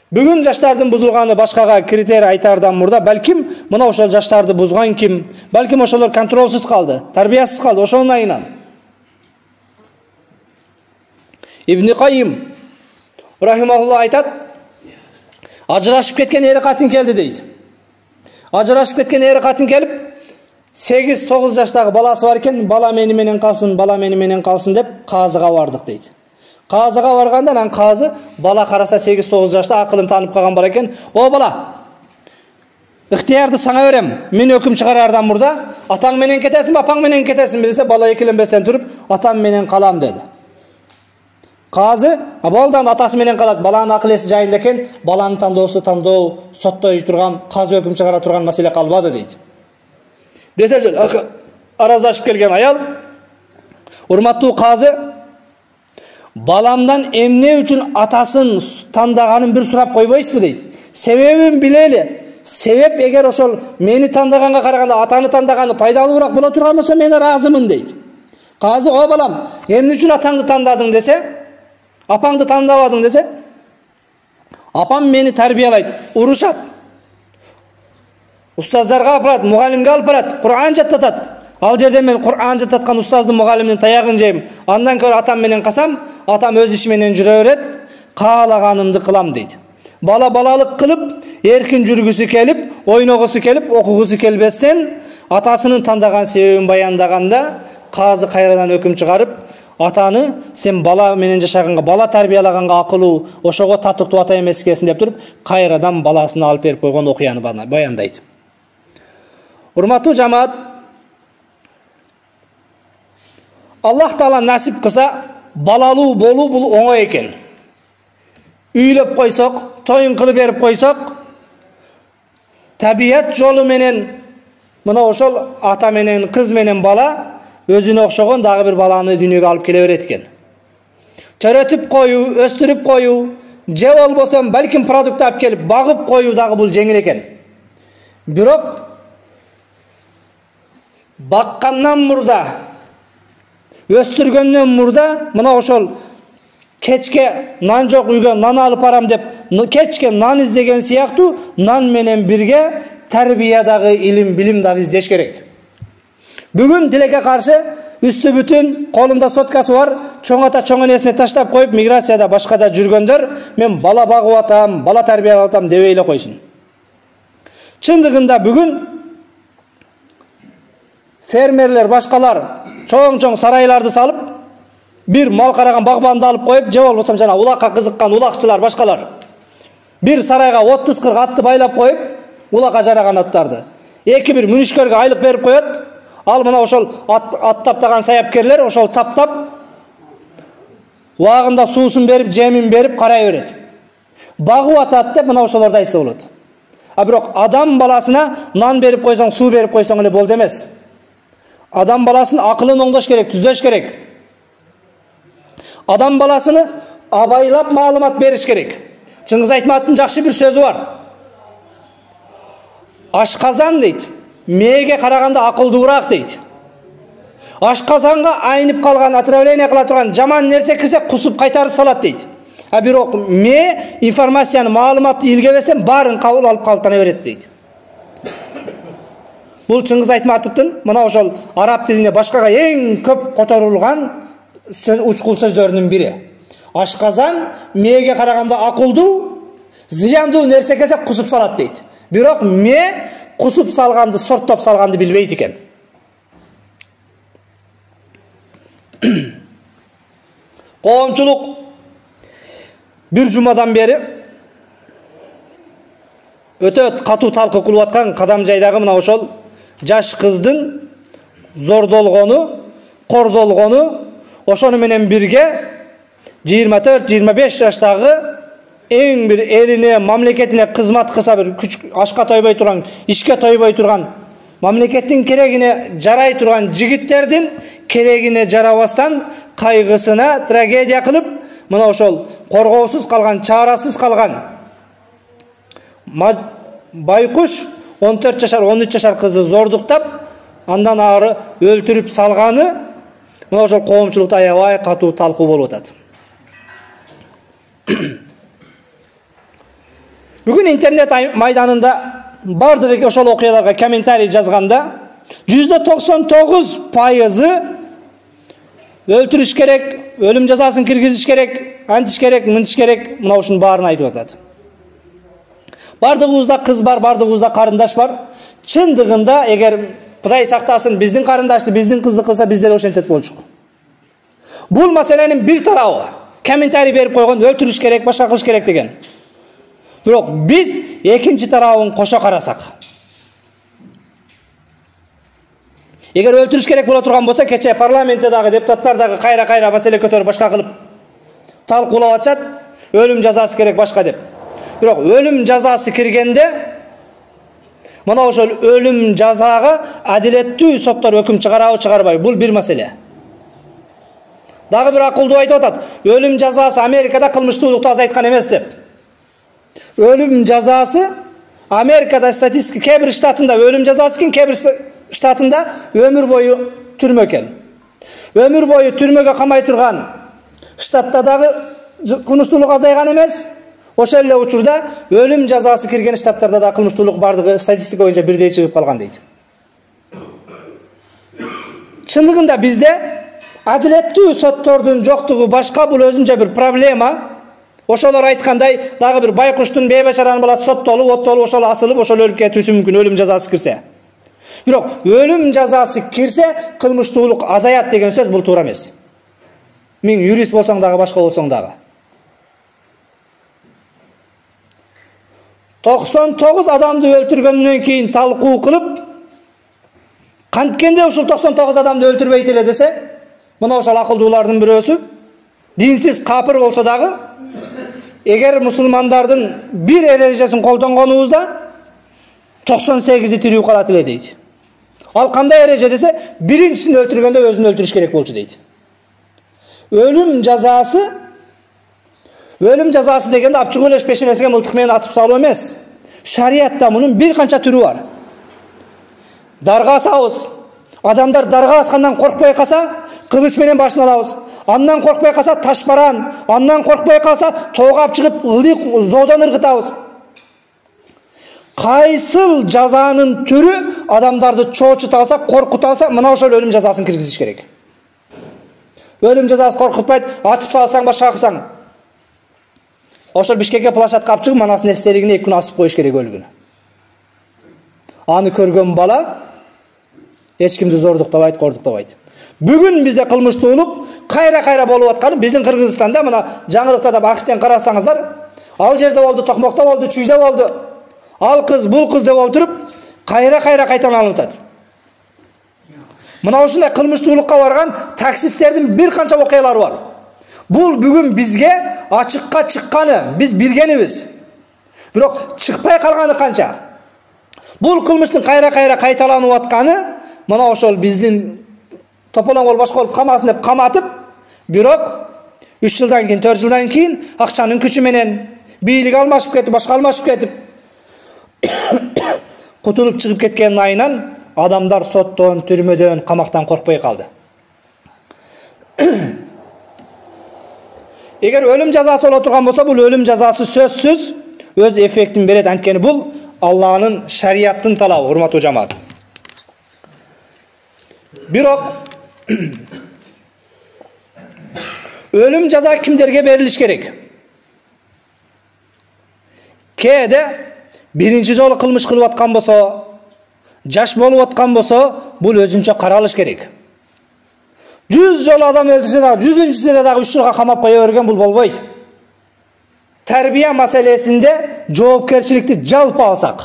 Бүгүн жаштардын бузулганы башкага критерий айтардан мурда балким мына ошол жаштарды бузган ким? Балким ошолор контролсуз калды, тарбиясыз калды, ошонун айынан. Ибн Кайим рахимахулла айтат, ажырашып кеткен ери катын келди дейт. Ажырашып кеткен ери катын келип, 8-9 жаштагы баласы бар экен, бала мени менен калсын, бала мени менен калсын деп казыга бардык дейт. Казыга барганда анан казы бала караса 8-9 жашта акылын таанып калган бала экен. О бала, ыктыярды саңа берем. Мен өкүм чыгарардан мурда атаң менен кетесиңби, апаң менен кетесиңби десе, бала экиленбестен туруп, атам менен калам деди. Казы абалдан атасы менен калат, баланын акыл эси жайында экен, баланын тандоосу тандоо, соттой турган, казы өкүм чыгара турган маселе калбады дейт. Десе жол аразлашып келген аял, урматтуу казы, баламдан эмне үчүн атасын тандаганын бир сурап койбойсузбу дейт. Себебин билели. Себеп эгер ошол мени тандаганга караганда атаны тандаганы пайдалуураак боло турган болсо мен ыраазымын дейт. Казы, о балам, эмне үчүн атаңды тандадың десе, апаңды тандабадың десе, апам мени тарбиялайт, урушат. Устаздарга алып барат, мугалимге алып барат, Кур'ан жаттатат. Ал жерден мен Кур'ан жаттаткан устаздын, мугалимдин таягын жейм. Андан көрө атам менен касам, атам өз иши менен жүрө берет, каалаганымды кылам дейт. Бала балалык кылып, эркин жүргүсү келип, ойногусу келип, окугусу келбестен атасынын тандаган себебин баяндаганда, казы кайрадан өкүм чыгарып, атаны сен бала менен жашаганга, бала тарбиялаганга акылуу, ошого татыктуу ата эмес экенсиң деп туруп, кайрадан баласын алып берип койгон окуяны баяндайт. Урматтуу жамаат, Аллах Таала насип кылса, балалуу болуу бул оңой экен. Үйлөп койсок, тоюн кылып берип койсок, табият жолу менен мына ошол ата менен кыз менен бала өзүнө окшогон дагы бир баланы дүйнөгө алып келе берет экен. Төрөтүп коюу, өстүрүп коюу, же болбосо балким продукт алып келип багып коюу дагы бул жеңил экен. Бирок баккандан мурда, өстүргөндөн мурда мына ошол кечке нан жок үйгө нан алып барам деп кечке нан издеген сыяктуу нан менен бирге тарбиядагы илим, билим дагы издеш керек. Бүгүн тилекке каршы үстү бүтүн, колунда соткасы бар, чоң ата чоң энесине таштап коюп, миграцияда башкада жүргөндөр, мен бала багып атам, бала тарбиялап атам дебей эле койсун. Чындыгында бүгүн фермерлер башкалар чоң сарайларды салып, бир мал караган багбанды алып коюп, же болбосо жана улакка кызыккан улакчылар башкалар бир сарайга 30-40 атты байлап коюп, улакка жараган аттарды эки бир мүнүшкөргө айлык берип коет. Ал мына ошол ат таптаган саяпкерлер ошол таптап убагында суусун берип, жемин берип карай берет. Багып атат деп мына ошолорду айтса болот. А бирок адам баласына нан берип койсоң, суу берип койсоң эле болду эмес. Адам баласын акылын оңдош керек, түздөш керек. Адам баласыны абайлап маалымат бериш керек. Чыңгыз Айтматовдун жакшы бир сөзү бар. Ашказан дейт, мээге караганда акылдуураак дейт. Ашказанга айнып калган, отравление кыла турган жаман нерсе кирсе кусуп кайтарып салат дейт. А бирок мээ информацияны, маалыматты илгебестен баарын кабыл алып калыптана берет дейт. Бул Чыңгыз Айтматовдун мына ошол араб тилине башкага эң көп которулган учкул сөздөрүнүн бири. Ашказан мээге караганда акылдуу, зыяндуу нерсе келсе кусуп салат дейт. Бирок мээ кусуп салганды, сорттоп салганды билбейт экен. Коомчулук бир жумадан бери өтө катуу талкуу кылып аткан Кадам жайдагы мына ошол жаш кыздын зордолгону, кордолгону, ошону менен бирге 24-25 жаштагы эң бир элине, мамлекетине кызмат кылса, бир күч ашка тойбой турган, ишке тойбой турган, мамлекеттин керегине жарай турган жигиттердин керегине жарабастан кайгысына трагедия кылып, мына ошол коргоосуз калган, чарасыз калган байкуш 14 жашар, 13 жашар кызды зордуктап, андан ары өлтүрүп салганы мына ошол коомчулукта аябай катуу талкуу болуп атат. Бүгүн интернет майданында бардыгы ошол окуяларга комментарий жазганда %99% өлтүрүш керек, өлүм жазасын киргизиш керек, антиш керек, мынтиш керек, мына ушунун баарын айтып атат. Бардыгыбызда кыз бар, бардыгыбызда карындаш бар. Чындыгында эгер Кудай сактасын биздин карындашты, биздин кызды кылса, биздер ошентет болчук. Бул маселенин бир тарабы комментарий берип койгон, өлтүрүш керек, башка кылыш керек деген. Бирок биз экинчи тарабын кошо карасак, эгер өлтүрүш керек боло турган болсо, кече парламентте дагы депутаттар дагы кайра маселе көтөрүп башка кылып талкуулап атышат, өлүм жазасы керек башка деп. Бирок өлүм жазасы киргенде мына ошол өлүм жазага адилеттүү соттор өкүм чыгарабы, чыгарбайбы, бул бир маселе. Дагы бир акылдуу айтып атат, өлүм жазасы Америкада кылмыштуулукту азайткан эмес деп. Өлүм жазасы Америкада статистика кээ бир штатында өлүм жазасы экен, кээ бир штатында өмүр бою түрмө экен. Өмүр бою түрмөгө камай турган штатта дагы кылмыштуулук азайган эмес. Ошол эле учурда өлүм жазасы кирген штаттарда да кылмыштуулук бардыгы статистика боюнча бирдей чыгып калган дейт. Чындыгында бизде адилеттүү соттордун жоктугу башка, бул өзүнчө бир проблема. Ошолор айткандай, дагы бир байкуштун бейбечаранын баласы соттолуп, оттолуп, ошол асылып, ошол өлүп кетүүсү мүмкүн өлүм жазасы кирсе. Бирок өлүм жазасы кирсе, кылмыштуулук азаят деген сөз бул туура эмес. Мен юрист болсоң дагы, башка болсоң дагы. 99 адамды өлтүргөндөн кийин талкуу кылып, канткенде ушул 99 адамды өлтүрбөйт эле десе, мына ошол акылдуулардын бирөөсү динсиз капыр болсо дагы, эгер мусулмандардын бир эрежесин колдонгонубузда 98-и тирүү калат эле дейт. Ал кандай эреже десе, биринчисин өлтүргөндө өзүн өлтүрүш керек болчу дейт. Өлүм жазасы дегенде апчыгы элеш пешенесине мылтык менен атып салуу эмес. Шариятта мунун бир канча түрү бар. Дарга асабыз. Адамдар дарга аскандан коркпой калса, кылыч менен башын алабыз. Андан коркпой калса, ташбаран, андан коркпой калса, тоого алып чыгып ылдык зоодон ыргытабыз. Кайсыл жазанын түрү адамдарды чоочута алса, коркута алса, мына ошол өлүм жазасын киргизиш керек. Өлүм жазасы коркутпайт, атып салсаң, башка кылсаң. Ошол Бишкекке плашатка алып чыгып, анасын эстелигине 2 күн асып коюш керек өлүгүнө. Аны көргөн бала эч кимди зордуктабайт, кордуктабайт. Бүгүн бизде кылмыштуулук кайра болуп атканы биздин Кыргызстанда, мына жаңылыкта да архивден карасаңыздар, ал жерде болду, Токмокто болду, Чүйдө болду. Ал кыз, бул кыз деп олтуруп, кайра кайталанып атат. Мына ушундай кылмыштуулукка барган таксисттердин бир канча окуялары бар. Бул бүгүн бизге ачыкка чыкканы, биз билгенибиз. Бирок чыкпай калганы канча? Бул кылмыштын кайра кайталанып атканы мына ошол биздин тополоң бол башка болуп камасын деп каматып, бирок 3 жылдан кийин, 4 жылдан кийин акчанын күчү менен бийлик алмашып кетип, башка алмашып кетип кутулуп чыгып кеткен айынан адамдар соттон, түрмөдөн, камактан коркпой калды. Эгер өлүм жазасы боло турган болсо, бул өлүм жазасы сөзсүз өз эффектин берет. Анткени бул Алланын шарияттын талабы, урматтуу жамаат. Бирок өлүм жаза кимдерге берилиш керек? Кээде биринчи жолу кылмыш кылып аткан болсо, жаш болуп аткан болсо, бул өзүнчө каралыш керек. 100 жолу адам өлтүрсө дагы 100-нчүсүнө дагы 3 жылга камап кое берген бул болбойт. Тарбия маселесинде жоопкерчиликти жалпы алсак,